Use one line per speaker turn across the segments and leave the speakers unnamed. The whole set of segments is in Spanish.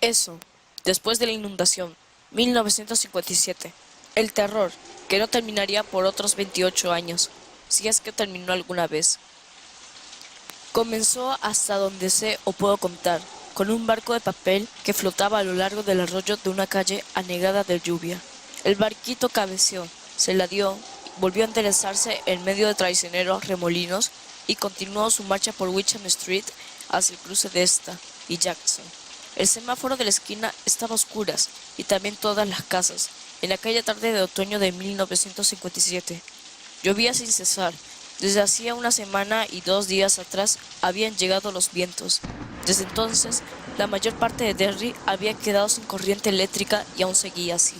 Eso, después de la inundación, 1957. El terror, que no terminaría por otros 28 años, si es que terminó alguna vez. Comenzó hasta donde sé o puedo contar, con un barco de papel que flotaba a lo largo del arroyo de una calle anegada de lluvia. El barquito cabeceó, se ladeó, volvió a enderezarse en medio de traicioneros remolinos y continuó su marcha por Wickham Street hacia el cruce de esta y Jackson. El semáforo de la esquina estaba a oscuras y también todas las casas, en aquella tarde de otoño de 1957. Llovía sin cesar. Desde hacía una semana y 2 días atrás habían llegado los vientos. Desde entonces, la mayor parte de Derry había quedado sin corriente eléctrica y aún seguía así.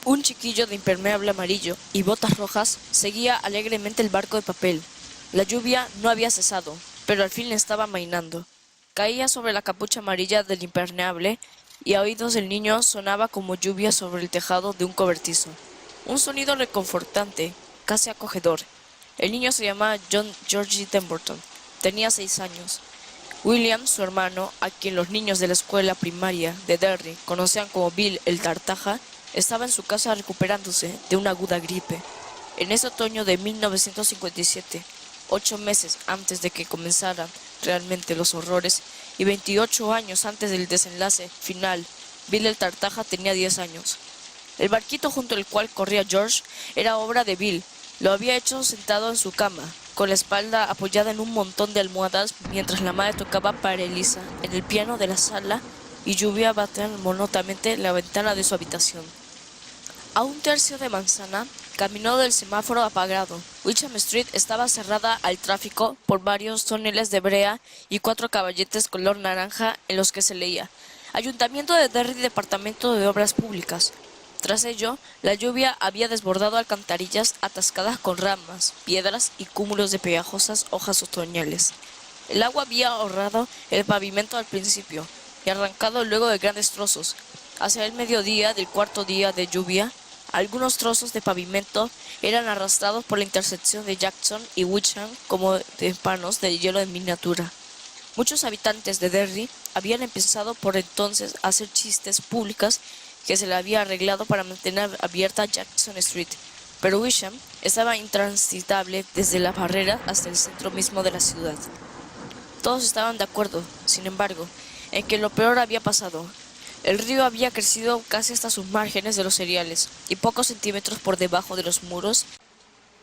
Un chiquillo de impermeable amarillo y botas rojas seguía alegremente el barco de papel. La lluvia no había cesado, pero al fin estaba amainando. Caía sobre la capucha amarilla del impermeable y a oídos del niño sonaba como lluvia sobre el tejado de un cobertizo. Un sonido reconfortante, casi acogedor. El niño se llamaba John George Temperton. Tenía 6 años. William, su hermano, a quien los niños de la escuela primaria de Derry conocían como Bill el Tartaja, estaba en su casa recuperándose de una aguda gripe. En ese otoño de 1957, 8 meses antes de que comenzaran realmente los horrores y 28 años antes del desenlace final, Bill el Tartaja tenía 10 años. El barquito junto al cual corría George era obra de Bill. Lo había hecho sentado en su cama, con la espalda apoyada en un montón de almohadas mientras la madre tocaba para Elisa en el piano de la sala y lluvia batía monótonamente la ventana de su habitación. A un tercio de manzana caminó del semáforo apagado. Wickham Street estaba cerrada al tráfico por varios túneles de brea y 4 caballetes color naranja en los que se leía Ayuntamiento de Derry, Departamento de Obras Públicas. Tras ello, la lluvia había desbordado alcantarillas atascadas con ramas, piedras y cúmulos de pegajosas hojas otoñales. El agua había ahorrado el pavimento al principio y arrancado luego de grandes trozos. Hacia el mediodía del cuarto día de lluvia, algunos trozos de pavimento eran arrastrados por la intersección de Jackson y Wickham como de panos de hielo en miniatura. Muchos habitantes de Derry habían empezado por entonces a hacer chistes públicas que se le había arreglado para mantener abierta Jackson Street, pero Wickham estaba intransitable desde la barrera hasta el centro mismo de la ciudad. Todos estaban de acuerdo, sin embargo, en que lo peor había pasado. El río había crecido casi hasta sus márgenes de los cereales y pocos centímetros por debajo de los muros.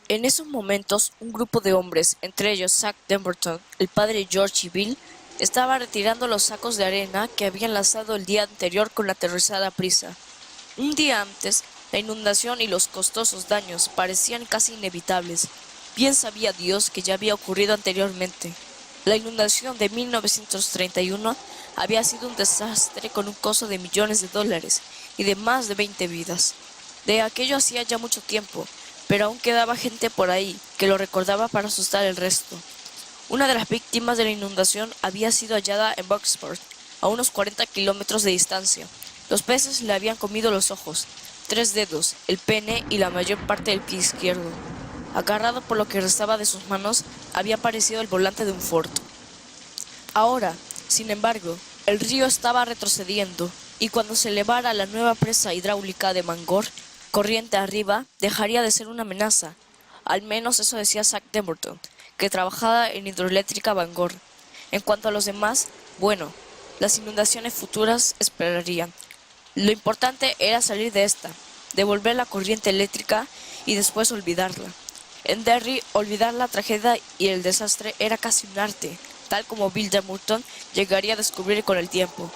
En esos momentos, un grupo de hombres, entre ellos Zack Temperton, el padre de George y Bill, estaba retirando los sacos de arena que habían lanzado el día anterior con aterrizada prisa. Un día antes, la inundación y los costosos daños parecían casi inevitables. Bien sabía Dios que ya había ocurrido anteriormente. La inundación de 1931 había sido un desastre con un costo de millones de dólares y de más de 20 vidas. De aquello hacía ya mucho tiempo, pero aún quedaba gente por ahí que lo recordaba para asustar el resto. Una de las víctimas de la inundación había sido hallada en Bucksport, a unos 40 kilómetros de distancia. Los peces le habían comido los ojos, 3 dedos, el pene y la mayor parte del pie izquierdo. Agarrado por lo que restaba de sus manos, había aparecido el volante de un Ford. Ahora, sin embargo, el río estaba retrocediendo, y cuando se elevara la nueva presa hidráulica de Mangor, corriente arriba, dejaría de ser una amenaza. Al menos eso decía Zack Temperton, que trabajaba en Hidroeléctrica Bangor. En cuanto a los demás, bueno, las inundaciones futuras esperarían. Lo importante era salir de esta, devolver la corriente eléctrica y después olvidarla. En Derry, olvidar la tragedia y el desastre era casi un arte, tal como Bill Temperton llegaría a descubrir con el tiempo.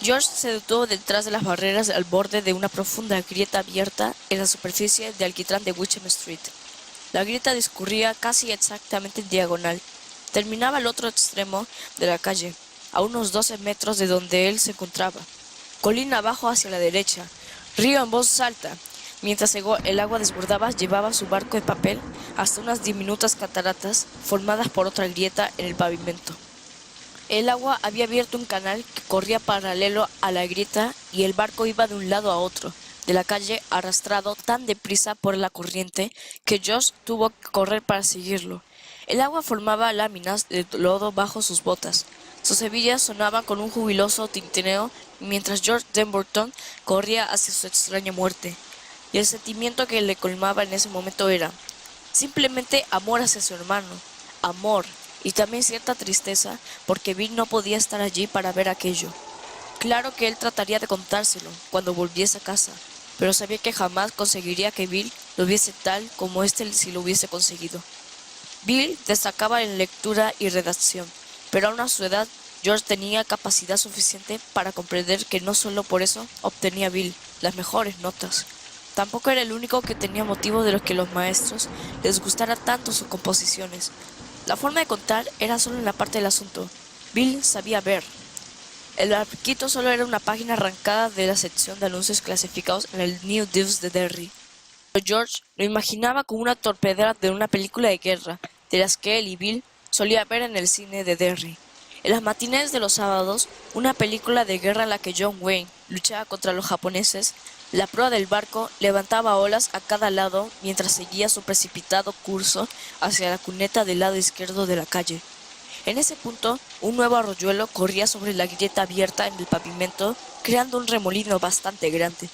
George se detuvo detrás de las barreras al borde de una profunda grieta abierta en la superficie de alquitrán de Wickham Street. La grieta discurría casi exactamente en diagonal. Terminaba al otro extremo de la calle, a unos 12 metros de donde él se encontraba. Colina abajo hacia la derecha, río en voz alta. Mientras el agua desbordaba, llevaba su barco de papel hasta unas diminutas cataratas formadas por otra grieta en el pavimento. El agua había abierto un canal que corría paralelo a la grieta y el barco iba de un lado a otro de la calle arrastrado tan deprisa por la corriente que Josh tuvo que correr para seguirlo. El agua formaba láminas de lodo bajo sus botas. Sus hebillas sonaban con un jubiloso tintineo mientras George Dumbarton corría hacia su extraña muerte. Y el sentimiento que le colmaba en ese momento era simplemente amor hacia su hermano, amor y también cierta tristeza porque Bill no podía estar allí para ver aquello. Claro que él trataría de contárselo cuando volviese a casa, pero sabía que jamás conseguiría que Bill lo viese tal como éste sí lo hubiese conseguido. Bill destacaba en lectura y redacción, pero aun a su edad, George tenía capacidad suficiente para comprender que no solo por eso obtenía Bill las mejores notas. Tampoco era el único que tenía motivo de los que los maestros les gustara tanto sus composiciones. La forma de contar era solo una parte del asunto. Bill sabía ver. El barquito solo era una página arrancada de la sección de anuncios clasificados en el New News de Derry. Pero George lo imaginaba como una torpedera de una película de guerra, de las que él y Bill solían ver en el cine de Derry. En las matinés de los sábados, una película de guerra en la que John Wayne luchaba contra los japoneses, la proa del barco levantaba olas a cada lado mientras seguía su precipitado curso hacia la cuneta del lado izquierdo de la calle. En ese punto, un nuevo arroyuelo corría sobre la grieta abierta en el pavimento, creando un remolino bastante grande.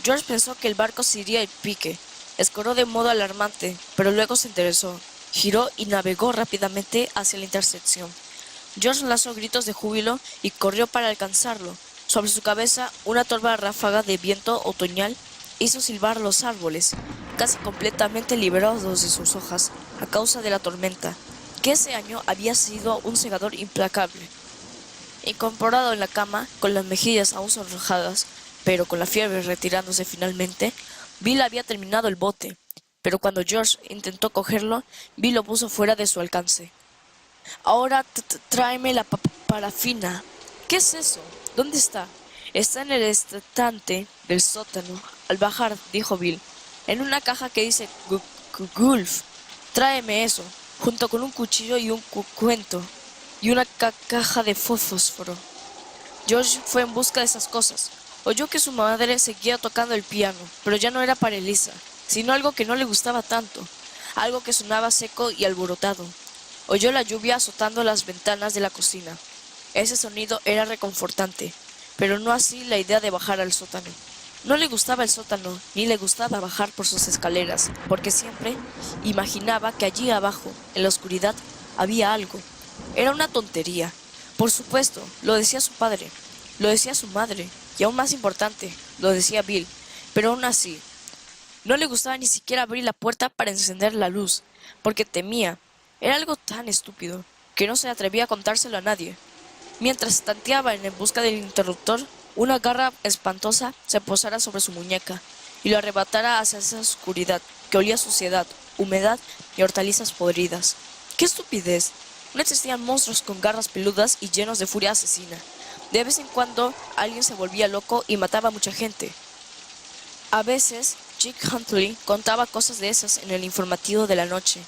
George pensó que el barco se iría a pique. Escoró de modo alarmante, pero luego se enderezó, giró y navegó rápidamente hacia la intersección. George lanzó gritos de júbilo y corrió para alcanzarlo. Sobre su cabeza, una torva ráfaga de viento otoñal hizo silbar los árboles, casi completamente liberados de sus hojas, a causa de la tormenta, que ese año había sido un segador implacable. Incorporado en la cama, con las mejillas aún sonrojadas, pero con la fiebre retirándose finalmente, Bill había terminado el bote, pero cuando George intentó cogerlo, Bill lo puso fuera de su alcance. Ahora tráeme la parafina. ¿Qué es eso? ¿Dónde está? Está en el estante del sótano. Al bajar, dijo Bill, en una caja que dice Gulf. Tráeme eso, junto con un cuchillo y un cuento, y una caja de fósforo. George fue en busca de esas cosas. Oyó que su madre seguía tocando el piano, pero ya no era para Elisa, sino algo que no le gustaba tanto, algo que sonaba seco y alborotado. Oyó la lluvia azotando las ventanas de la cocina. Ese sonido era reconfortante, pero no así la idea de bajar al sótano. No le gustaba el sótano, ni le gustaba bajar por sus escaleras, porque siempre imaginaba que allí abajo, en la oscuridad, había algo. Era una tontería. Por supuesto, lo decía su padre, lo decía su madre, y aún más importante, lo decía Bill, pero aún así, no le gustaba ni siquiera abrir la puerta para encender la luz, porque temía. Era algo tan estúpido que no se atrevía a contárselo a nadie. Mientras tanteaba en busca del interruptor, una garra espantosa se posara sobre su muñeca y lo arrebatara hacia esa oscuridad que olía a suciedad, humedad y hortalizas podridas. ¡Qué estupidez! No existían monstruos con garras peludas y llenos de furia asesina. De vez en cuando alguien se volvía loco y mataba a mucha gente. A veces, Chick Huntley contaba cosas de esas en el informativo de la noche.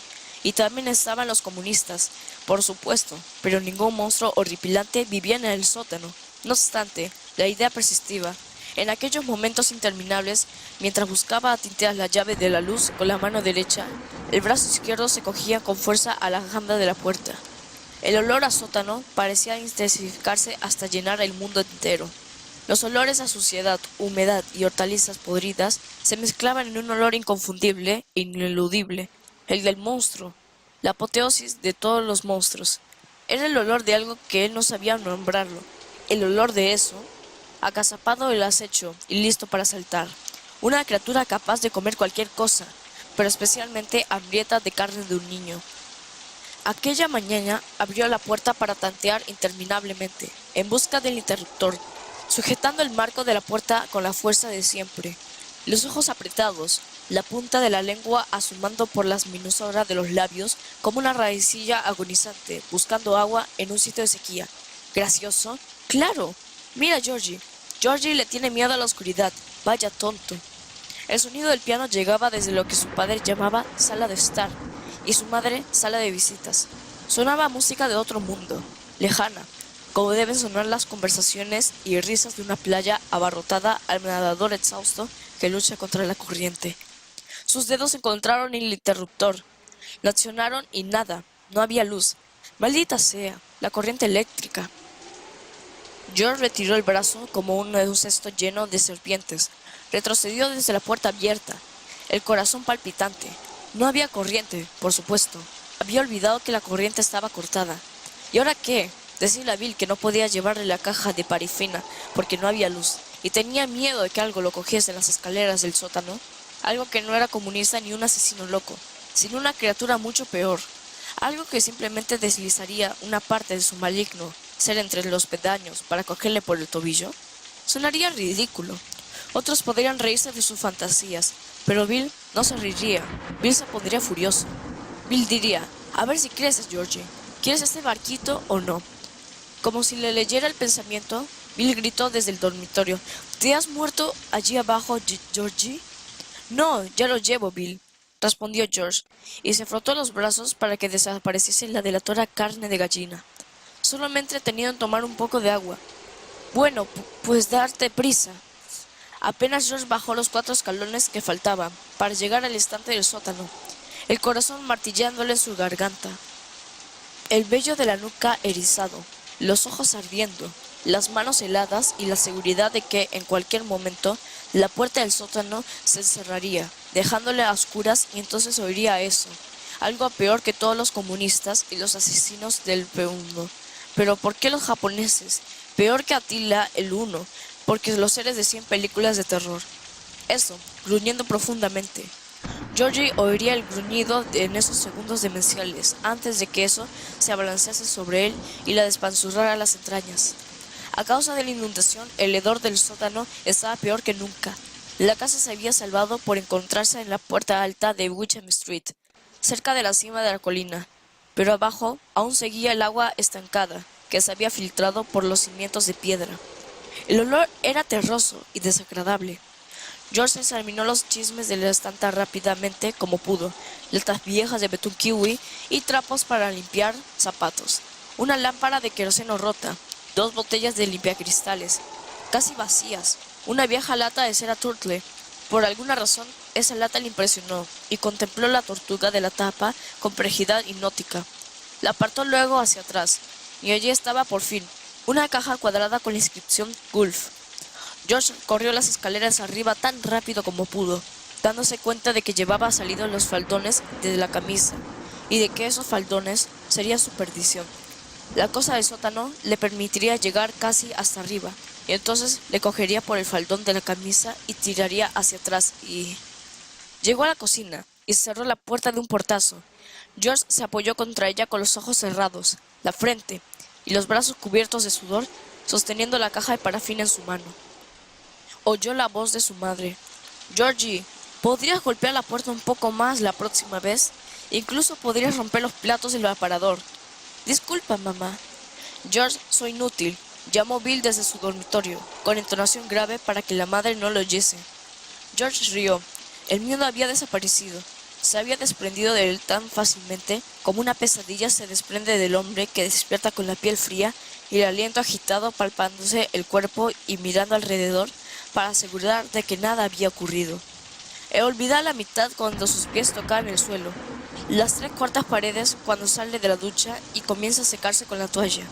Y también estaban los comunistas, por supuesto, pero ningún monstruo horripilante vivía en el sótano. No obstante, la idea persistía. En aquellos momentos interminables, mientras buscaba a tintear la llave de la luz con la mano derecha, el brazo izquierdo se cogía con fuerza a la jamba de la puerta. El olor a sótano parecía intensificarse hasta llenar el mundo entero. Los olores a suciedad, humedad y hortalizas podridas se mezclaban en un olor inconfundible e ineludible, el del monstruo, la apoteosis de todos los monstruos. Era el olor de algo que él no sabía nombrarlo, el olor de eso, agazapado el acecho y listo para saltar, una criatura capaz de comer cualquier cosa, pero especialmente hambrienta de carne de un niño. Aquella mañana abrió la puerta para tantear interminablemente, en busca del interruptor, sujetando el marco de la puerta con la fuerza de siempre, los ojos apretados, la punta de la lengua asomando por las minusoras de los labios como una raicilla agonizante, buscando agua en un sitio de sequía. ¿Gracioso? ¡Claro! Mira, Georgie. Georgie le tiene miedo a la oscuridad. Vaya tonto. El sonido del piano llegaba desde lo que su padre llamaba sala de estar y su madre sala de visitas. Sonaba música de otro mundo, lejana, como deben sonar las conversaciones y risas de una playa abarrotada al nadador exhausto que lucha contra la corriente. Sus dedos encontraron el interruptor. Lo accionaron y nada, no había luz. Maldita sea, la corriente eléctrica. George retiró el brazo como un cesto lleno de serpientes. Retrocedió desde la puerta abierta, el corazón palpitante. No había corriente, por supuesto. Había olvidado que la corriente estaba cortada. ¿Y ahora qué? Decirle a Bill que no podía llevarle la caja de parafina porque no había luz, y tenía miedo de que algo lo cogiese en las escaleras del sótano. Algo que no era comunista ni un asesino loco, sino una criatura mucho peor. Algo que simplemente deslizaría una parte de su maligno ser entre los pedaños para cogerle por el tobillo. Sonaría ridículo. Otros podrían reírse de sus fantasías, pero Bill no se reiría. Bill se pondría furioso. Bill diría: a ver si creces, Georgie. ¿Quieres este barquito o no? Como si le leyera el pensamiento, Bill gritó desde el dormitorio: ¿te has muerto allí abajo, Georgie? No, ya lo llevo, Bill, respondió George, y se frotó los brazos para que desapareciese la delatora carne de gallina. Solo me he entretenido en tomar un poco de agua. Bueno, pues darte prisa. Apenas George bajó los 4 escalones que faltaban para llegar al estante del sótano, el corazón martillándole en su garganta, el vello de la nuca erizado, los ojos ardiendo, las manos heladas y la seguridad de que, en cualquier momento, la puerta del sótano se encerraría, dejándole a oscuras, y entonces oiría eso, algo peor que todos los comunistas y los asesinos del P1. Pero ¿por qué los japoneses? Peor que Atila el Uno, porque los seres de 100 películas de terror. Eso, gruñendo profundamente. Georgie oiría el gruñido en esos segundos demenciales, antes de que eso se abalancease sobre él y la despanzurrara las entrañas. A causa de la inundación, el hedor del sótano estaba peor que nunca. La casa se había salvado por encontrarse en la puerta alta de Wickham Street, cerca de la cima de la colina, pero abajo aún seguía el agua estancada, que se había filtrado por los cimientos de piedra. El olor era terroso y desagradable. George examinó los chismes de la estanta rápidamente como pudo, latas viejas de betún kiwi y trapos para limpiar zapatos, una lámpara de queroseno rota, 2 botellas de limpiacristales, casi vacías, una vieja lata de cera turtle. Por alguna razón, esa lata le impresionó, y contempló la tortuga de la tapa con perplejidad hipnótica. La apartó luego hacia atrás, y allí estaba por fin, una caja cuadrada con la inscripción Gulf. George corrió las escaleras arriba tan rápido como pudo, dándose cuenta de que llevaba salidos los faldones de la camisa, y de que esos faldones serían su perdición. La cosa del sótano le permitiría llegar casi hasta arriba, y entonces le cogería por el faldón de la camisa y tiraría hacia atrás y... Llegó a la cocina y cerró la puerta de un portazo. George se apoyó contra ella con los ojos cerrados, la frente y los brazos cubiertos de sudor, sosteniendo la caja de parafina en su mano. Oyó la voz de su madre. «Georgie, ¿podrías golpear la puerta un poco más la próxima vez? Incluso podrías romper los platos del aparador». «Disculpa, mamá». «George, soy inútil», llamó Bill desde su dormitorio, con entonación grave para que la madre no lo oyese. George rió. El miedo había desaparecido. Se había desprendido de él tan fácilmente como una pesadilla se desprende del hombre que despierta con la piel fría y el aliento agitado, palpándose el cuerpo y mirando alrededor para asegurar de que nada había ocurrido. He olvidado la mitad cuando sus pies tocaban el suelo, las 3/4 paredes cuando sale de la ducha y comienza a secarse con la toalla,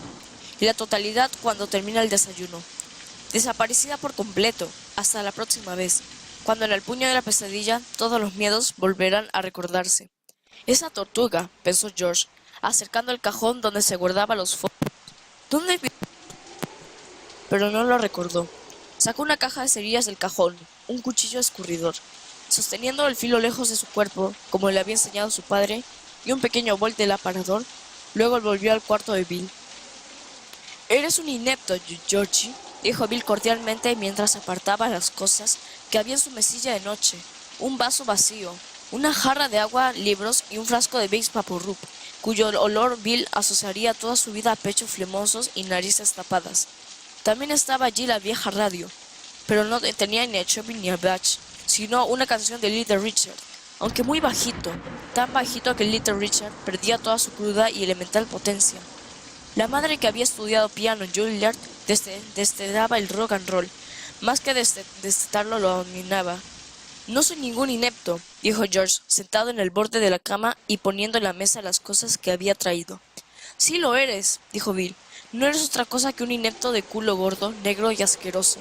y la totalidad cuando termina el desayuno. Desaparecida por completo, hasta la próxima vez, cuando en el puño de la pesadilla todos los miedos volverán a recordarse. Esa tortuga, pensó George, acercando el cajón donde se guardaba los fondos. ¿Dónde vi? Pero no lo recordó. Sacó una caja de cerillas del cajón, un cuchillo escurridor, sosteniendo el filo lejos de su cuerpo, como le había enseñado su padre, y un pequeño bol del aparador. Luego volvió al cuarto de Bill. «Eres un inepto, Georgie», dijo Bill cordialmente mientras apartaba las cosas que había en su mesilla de noche: un vaso vacío, una jarra de agua, libros y un frasco de Vicks Vaporub, cuyo olor Bill asociaría toda su vida a pechos flemosos y narices tapadas. También estaba allí la vieja radio, pero no tenía ni a Chubby ni a Batch, sino una canción de Little Richard, aunque muy bajito, tan bajito que Little Richard perdía toda su cruda y elemental potencia. La madre, que había estudiado piano en Juilliard, destetaba el rock and roll, más que destetarlo lo dominaba. «No soy ningún inepto», dijo George, sentado en el borde de la cama y poniendo en la mesa las cosas que había traído. Sí lo eres, dijo Bill. No eres otra cosa que un inepto de culo gordo, negro y asqueroso.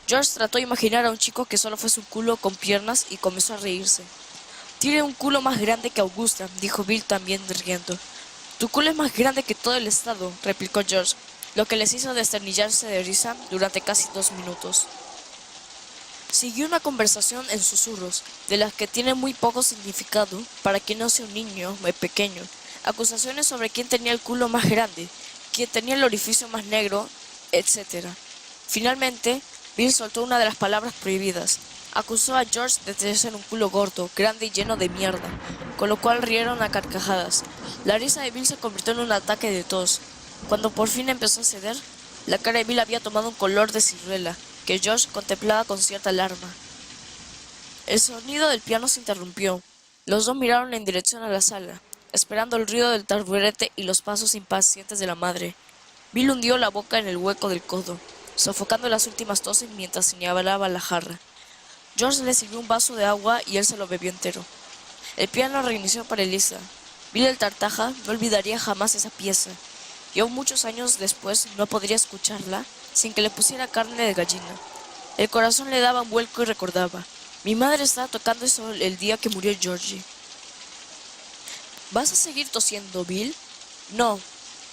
George trató de imaginar a un chico que solo fuese un culo con piernas y comenzó a reírse. Tiene un culo más grande que Augusta, dijo Bill también riendo. Tu culo es más grande que todo el estado, replicó George, lo que les hizo desternillarse de risa durante casi 2 minutos. Siguió una conversación en susurros, de las que tienen muy poco significado para quien no sea un niño muy pequeño. Acusaciones sobre quién tenía el culo más grande, quién tenía el orificio más negro, etc. Finalmente, Bill soltó una de las palabras prohibidas. Acusó a George de tener un culo gordo, grande y lleno de mierda, con lo cual rieron a carcajadas. La risa de Bill se convirtió en un ataque de tos. Cuando por fin empezó a ceder, la cara de Bill había tomado un color de ciruela, que George contemplaba con cierta alarma. El sonido del piano se interrumpió. Los dos miraron en dirección a la sala, esperando el ruido del taburete y los pasos impacientes de la madre. Bill hundió la boca en el hueco del codo, sofocando las últimas toses mientras señalaba la jarra. George le sirvió un vaso de agua y él se lo bebió entero. El piano reinició para Elisa. Bill el Tartaja no olvidaría jamás esa pieza, y aún muchos años después no podría escucharla sin que le pusiera carne de gallina. El corazón le daba un vuelco y recordaba. Mi madre estaba tocando eso el día que murió Georgie. ¿Vas a seguir tosiendo, Bill? No.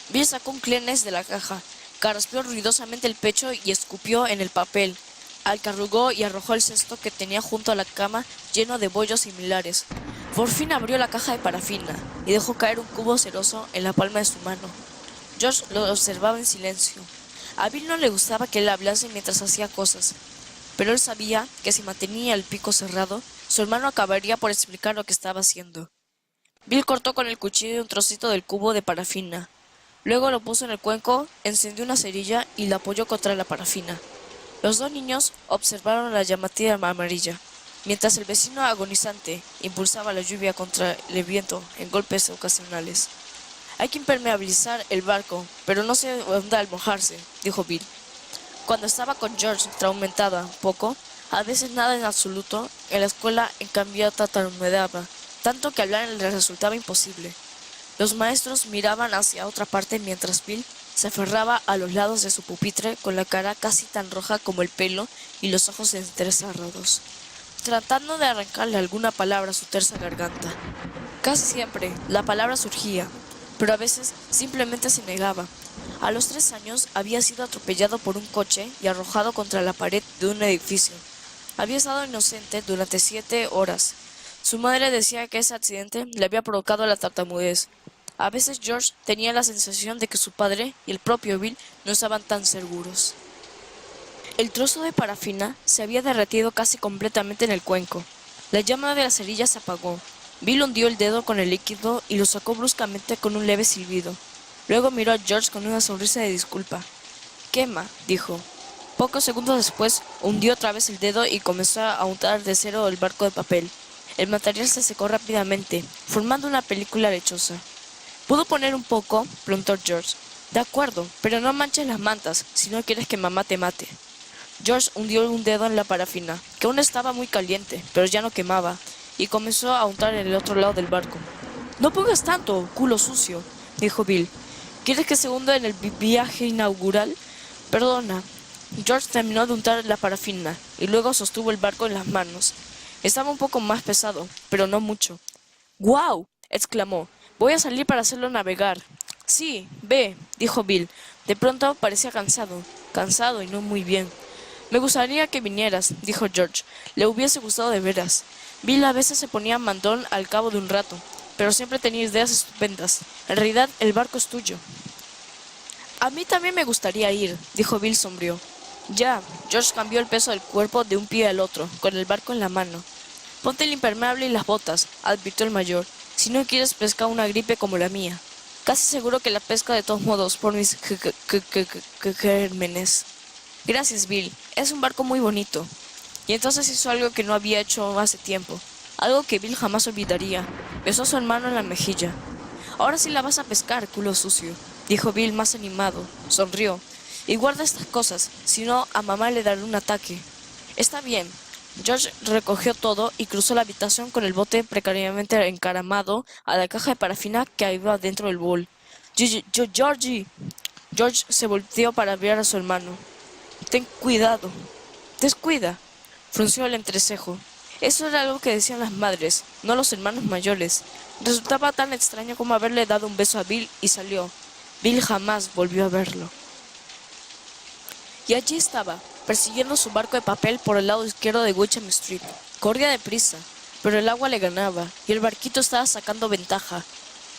Bill sacó un Kleenex de la caja, carraspeó ruidosamente el pecho y escupió en el papel. Alcarrugó y arrojó el cesto que tenía junto a la cama lleno de bollos similares. Por fin abrió la caja de parafina y dejó caer un cubo ceroso en la palma de su mano. George lo observaba en silencio. A Bill no le gustaba que él hablase mientras hacía cosas, pero él sabía que si mantenía el pico cerrado, su hermano acabaría por explicar lo que estaba haciendo. Bill cortó con el cuchillo un trocito del cubo de parafina. Luego lo puso en el cuenco, encendió una cerilla y la apoyó contra la parafina. Los dos niños observaron la llamativa amarilla, mientras el vecino agonizante impulsaba la lluvia contra el viento en golpes ocasionales. Hay que impermeabilizar el barco, pero no se hunde al mojarse, dijo Bill. Cuando estaba con George, traumentada un poco, a veces nada en absoluto, en la escuela en cambio tartamudeaba, tanto que hablar le resultaba imposible. Los maestros miraban hacia otra parte mientras Bill se aferraba a los lados de su pupitre con la cara casi tan roja como el pelo y los ojos entrecerrados, tratando de arrancarle alguna palabra a su tersa garganta. Casi siempre la palabra surgía, pero a veces simplemente se negaba. A los 3 años había sido atropellado por un coche y arrojado contra la pared de un edificio. Había estado inocente durante 7 horas. Su madre decía que ese accidente le había provocado la tartamudez. A veces George tenía la sensación de que su padre y el propio Bill no estaban tan seguros. El trozo de parafina se había derretido casi completamente en el cuenco. La llama de la cerilla se apagó. Bill hundió el dedo con el líquido y lo sacó bruscamente con un leve silbido. Luego miró a George con una sonrisa de disculpa. «Quema», dijo. Pocos segundos después, hundió otra vez el dedo y comenzó a untar de cero el barco de papel. El material se secó rápidamente, formando una película lechosa. «¿Puedo poner un poco?», preguntó George. «De acuerdo, pero no manches las mantas, si no quieres que mamá te mate». George hundió un dedo en la parafina, que aún estaba muy caliente, pero ya no quemaba, y comenzó a untar en el otro lado del barco. «No pongas tanto, culo sucio», dijo Bill. «¿Quieres que se hunda en el viaje inaugural?» «Perdona». George terminó de untar la parafina, y luego sostuvo el barco en las manos. Estaba un poco más pesado, pero no mucho. «¡Guau!», exclamó. «Voy a salir para hacerlo navegar». «Sí, ve», dijo Bill. De pronto parecía cansado y no muy bien. «Me gustaría que vinieras», dijo George. Le hubiese gustado de veras. Bill a veces se ponía mandón al cabo de un rato, pero siempre tenía ideas estupendas. En realidad, el barco es tuyo. «A mí también me gustaría ir», dijo Bill sombrío. «Ya». George cambió el peso del cuerpo de un pie al otro, con el barco en la mano. «Ponte el impermeable y las botas», advirtió el mayor, «si no quieres pescar una gripe como la mía». «Casi seguro que la pesca de todos modos, por mis gérmenes». «Gracias, Bill. Es un barco muy bonito». Y entonces hizo algo que no había hecho hace tiempo, algo que Bill jamás olvidaría. Besó a su hermano en la mejilla. «Ahora sí la vas a pescar, culo sucio», dijo Bill más animado. Sonrió. «Y guarda estas cosas, si no a mamá le daré un ataque». «Está bien». George recogió todo y cruzó la habitación con el bote precariamente encaramado a la caja de parafina que iba dentro del bol. Georgie. George se volteó para ver a su hermano. Ten cuidado. Descuida. Frunció el entrecejo. Eso era algo que decían las madres, no los hermanos mayores. Resultaba tan extraño como haberle dado un beso a Bill y salió. Bill jamás volvió a verlo. Y allí estaba, persiguiendo su barco de papel por el lado izquierdo de Wickham Street. Corría deprisa, pero el agua le ganaba y el barquito estaba sacando ventaja.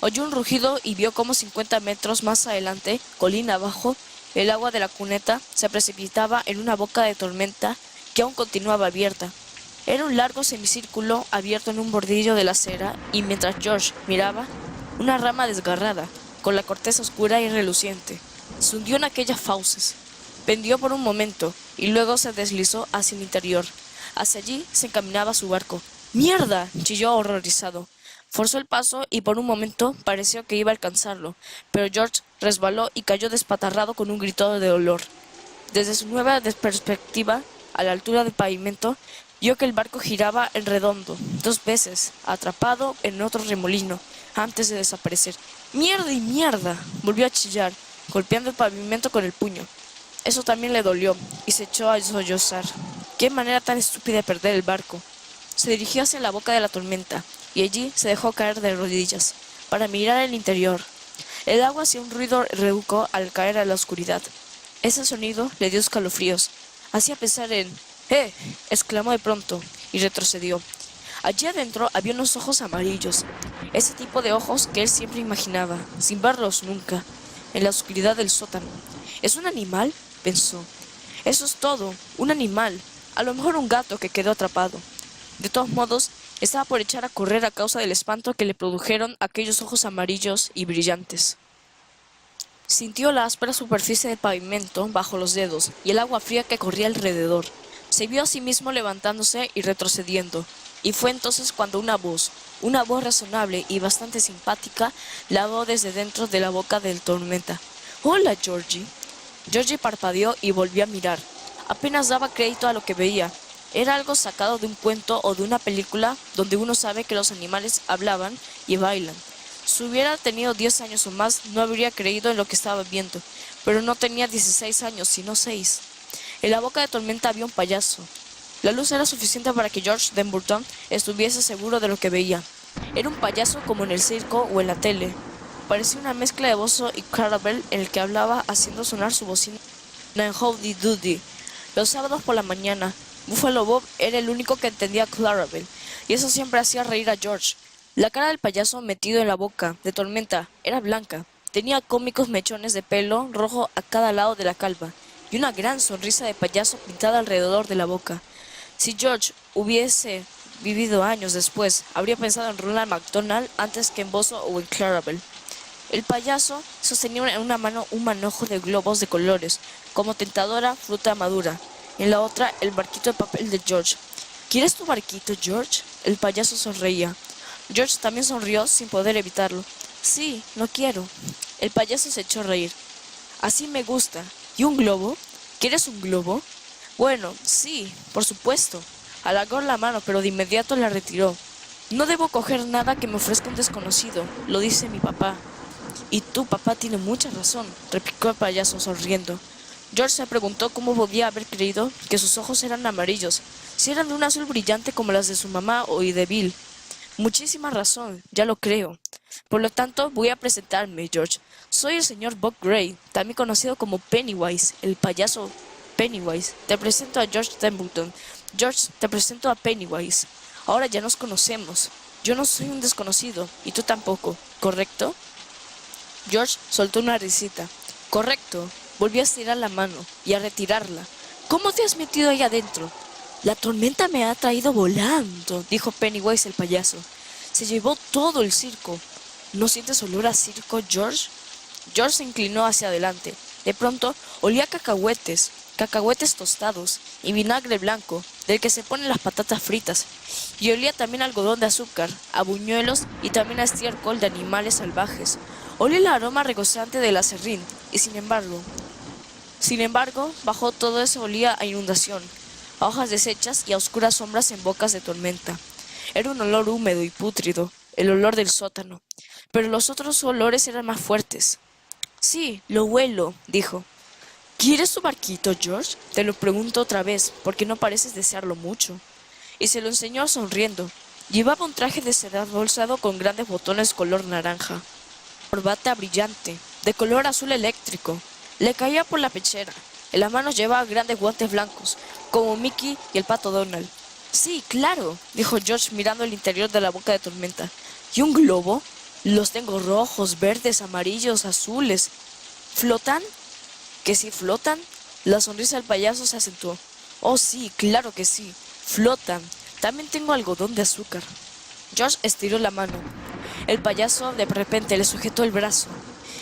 Oyó un rugido y vio cómo 50 metros más adelante, colina abajo, el agua de la cuneta se precipitaba en una boca de tormenta que aún continuaba abierta. Era un largo semicírculo abierto en un bordillo de la acera y mientras George miraba, una rama desgarrada, con la corteza oscura y reluciente, se hundió en aquellas fauces. Pendió por un momento y luego se deslizó hacia el interior. Hacia allí se encaminaba su barco. ¡Mierda!, chilló horrorizado. Forzó el paso y por un momento pareció que iba a alcanzarlo, pero George resbaló y cayó despatarrado con un grito de dolor. Desde su nueva perspectiva, a la altura del pavimento, vio que el barco giraba en redondo, 2 veces, atrapado en otro remolino, antes de desaparecer. ¡Mierda y mierda!, volvió a chillar, golpeando el pavimento con el puño. Eso también le dolió, y se echó a sollozar. ¡Qué manera tan estúpida de perder el barco! Se dirigió hacia la boca de la tormenta, y allí se dejó caer de rodillas, para mirar el interior. El agua hacía un ruido reuco al caer a la oscuridad. Ese sonido le dio escalofríos. Hacía pensar en... ¡Eh!, exclamó de pronto, y retrocedió. Allí adentro había unos ojos amarillos, ese tipo de ojos que él siempre imaginaba, sin verlos nunca, en la oscuridad del sótano. ¿Es un animal?, pensó. Eso es todo, un animal, a lo mejor un gato que quedó atrapado. De todos modos, estaba por echar a correr a causa del espanto que le produjeron aquellos ojos amarillos y brillantes. Sintió la áspera superficie del pavimento bajo los dedos y el agua fría que corría alrededor. Se vio a sí mismo levantándose y retrocediendo, y fue entonces cuando una voz razonable y bastante simpática, la habló desde dentro de la boca del tormenta. «Hola, Georgie». Georgie parpadeó y volvió a mirar. Apenas daba crédito a lo que veía. Era algo sacado de un cuento o de una película donde uno sabe que los animales hablaban y bailan. Si hubiera tenido 10 años o más, no habría creído en lo que estaba viendo, pero no tenía 16 años, sino 6. En la boca de tormenta había un payaso. La luz era suficiente para que George Dumbarton estuviese seguro de lo que veía. Era un payaso como en el circo o en la tele. Parecía una mezcla de Bozo y Clarabelle en el que hablaba haciendo sonar su bocina en Howdy Doody. Los sábados por la mañana, Buffalo Bob era el único que entendía a Clarabelle, y eso siempre hacía reír a George. La cara del payaso metido en la boca de tormenta era blanca. Tenía cómicos mechones de pelo rojo a cada lado de la calva y una gran sonrisa de payaso pintada alrededor de la boca. Si George hubiese vivido años después, habría pensado en Ronald McDonald antes que en Bozo o en Clarabelle. El payaso sostenía en una mano un manojo de globos de colores, como tentadora fruta madura. En la otra, el barquito de papel de George. ¿Quieres tu barquito, George? El payaso sonreía. George también sonrió sin poder evitarlo. Sí, no quiero. El payaso se echó a reír. Así me gusta. ¿Y un globo? ¿Quieres un globo? Bueno, sí, por supuesto. Alargó la mano, pero de inmediato la retiró. No debo coger nada que me ofrezca un desconocido, lo dice mi papá. Y tu papá tiene mucha razón, replicó el payaso sonriendo. George se preguntó cómo podía haber creído que sus ojos eran amarillos, si eran de un azul brillante como las de su mamá o de Bill. Muchísima razón, ya lo creo. Por lo tanto, voy a presentarme, George. Soy el señor Bob Gray, también conocido como Pennywise, el payaso Pennywise. Te presento a George Templeton. George, te presento a Pennywise. Ahora ya nos conocemos. Yo no soy un desconocido, y tú tampoco, ¿correcto? George soltó una risita. Correcto. Volvió a estirar la mano y a retirarla. ¿Cómo te has metido ahí adentro? La tormenta me ha traído volando, dijo Pennywise el payaso. Se llevó todo el circo. ¿No sientes olor a circo, George? George se inclinó hacia adelante. De pronto olía cacahuetes tostados y vinagre blanco, del que se ponen las patatas fritas. Y olía también a algodón de azúcar, a buñuelos y también a estiércol de animales salvajes. Olía el aroma regozante del aserrín, y sin embargo, bajo todo eso olía a inundación, a hojas deshechas y a oscuras sombras en bocas de tormenta. Era un olor húmedo y pútrido, el olor del sótano. Pero los otros olores eran más fuertes. Sí, lo huelo, dijo. ¿Quieres tu barquito, George? Te lo pregunto otra vez, porque no pareces desearlo mucho. Y se lo enseñó sonriendo. Llevaba un traje de seda bolsado con grandes botones color naranja, corbata brillante, de color azul eléctrico. Le caía por la pechera. En las manos llevaba grandes guantes blancos, como Mickey y el pato Donald. Sí, claro, dijo George mirando el interior de la boca de tormenta. ¿Y un globo? Los tengo rojos, verdes, amarillos, azules. ¿Flotan? ¿Que sí flotan? La sonrisa del payaso se acentuó. Oh, sí, claro que sí. Flotan. También tengo algodón de azúcar. George estiró la mano. El payaso de repente le sujetó el brazo.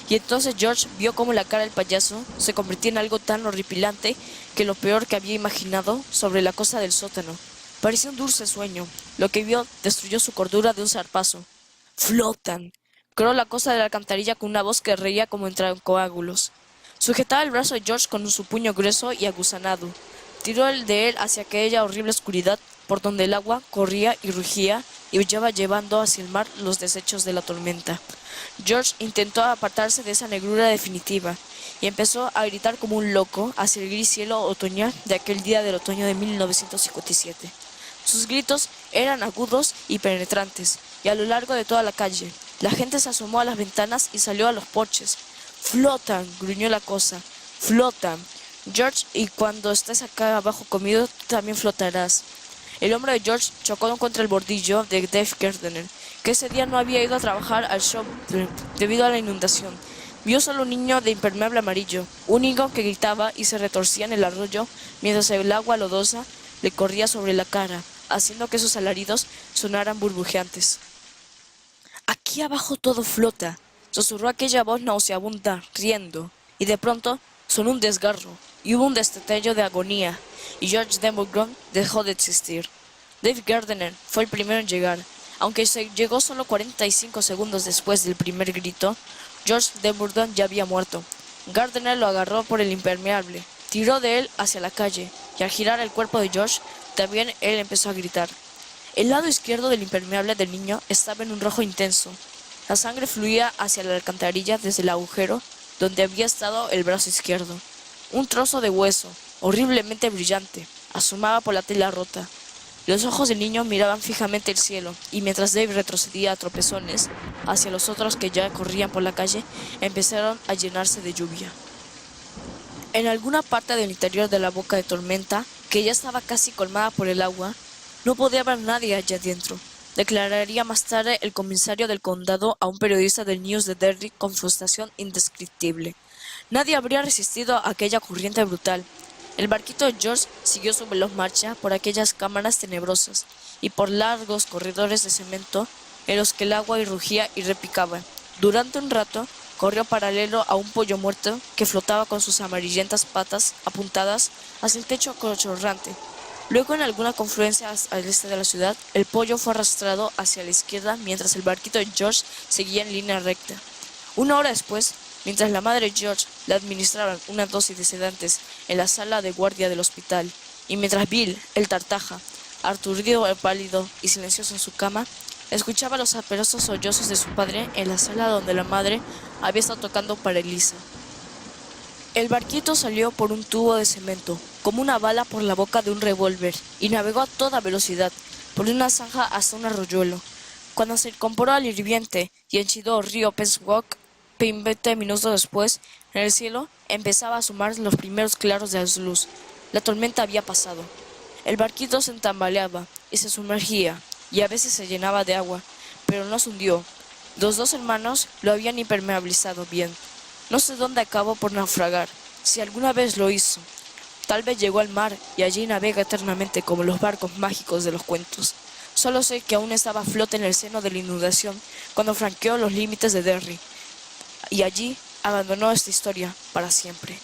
Y entonces George vio cómo la cara del payaso se convertía en algo tan horripilante que lo peor que había imaginado sobre la cosa del sótano. Parecía un dulce sueño. Lo que vio destruyó su cordura de un zarpazo. ¡Flotan! Croó la cosa de la alcantarilla con una voz que reía como entre coágulos. Sujetaba el brazo de George con su puño grueso y aguzanado. Tiró el de él hacia aquella horrible oscuridad por donde el agua corría y rugía y huyaba llevando hacia el mar los desechos de la tormenta. George intentó apartarse de esa negrura definitiva y empezó a gritar como un loco hacia el gris cielo otoñal de aquel día del otoño de 1957. Sus gritos eran agudos y penetrantes, y a lo largo de toda la calle, la gente se asomó a las ventanas y salió a los porches. «¡Flotan!», gruñó la cosa. «¡Flotan! George, y cuando estés acá abajo conmigo, también flotarás». El hombro de George chocó contra el bordillo de Dave Gardner, que ese día no había ido a trabajar al shop debido a la inundación. Vio solo un niño de impermeable amarillo, un niño que gritaba y se retorcía en el arroyo mientras el agua lodosa le corría sobre la cara, haciendo que sus alaridos sonaran burbujeantes. «Aquí abajo todo flota», susurró aquella voz nauseabunda, riendo, y de pronto sonó un desgarro, y hubo un destello de agonía, y George Demogorgon dejó de existir. Dave Gardner fue el primero en llegar. Aunque se llegó solo 45 segundos después del primer grito, George Demogorgon ya había muerto. Gardner lo agarró por el impermeable, tiró de él hacia la calle, y al girar el cuerpo de George, también él empezó a gritar. El lado izquierdo del impermeable del niño estaba en un rojo intenso. La sangre fluía hacia la alcantarilla desde el agujero donde había estado el brazo izquierdo. Un trozo de hueso, horriblemente brillante, asomaba por la tela rota. Los ojos del niño miraban fijamente el cielo, y mientras Dave retrocedía a tropezones hacia los otros que ya corrían por la calle, empezaron a llenarse de lluvia. En alguna parte del interior de la boca de tormenta, que ya estaba casi colmada por el agua, no podía haber nadie allá adentro, declararía más tarde el comisario del condado a un periodista del News de Derry con frustración indescriptible. Nadie habría resistido a aquella corriente brutal. El barquito de George siguió su veloz marcha por aquellas cámaras tenebrosas y por largos corredores de cemento en los que el agua rugía y repicaba. Durante un rato corrió paralelo a un pollo muerto que flotaba con sus amarillentas patas apuntadas hacia el techo chorrante. Luego, en alguna confluencia al este de la ciudad, el pollo fue arrastrado hacia la izquierda mientras el barquito de George seguía en línea recta. Una hora después, mientras la madre de George le administraban una dosis de sedantes en la sala de guardia del hospital, y mientras Bill, el tartaja, aturdido, pálido y silencioso en su cama, escuchaba los asperosos sollozos de su padre en la sala donde la madre había estado tocando para Elisa. El barquito salió por un tubo de cemento, como una bala por la boca de un revólver, y navegó a toda velocidad, por una zanja hasta un arroyuelo. Cuando se incorporó al hirviente y henchido río Pennsauken, 20 minutos después, en el cielo empezaba a asomar los primeros claros de la luz. La tormenta había pasado. El barquito se tambaleaba y se sumergía, y a veces se llenaba de agua, pero no se hundió. Los dos hermanos lo habían impermeabilizado bien. No sé dónde acabó por naufragar, si alguna vez lo hizo. Tal vez llegó al mar y allí navega eternamente como los barcos mágicos de los cuentos. Solo sé que aún estaba a flote en el seno de la inundación cuando franqueó los límites de Derry, y allí abandonó esta historia para siempre.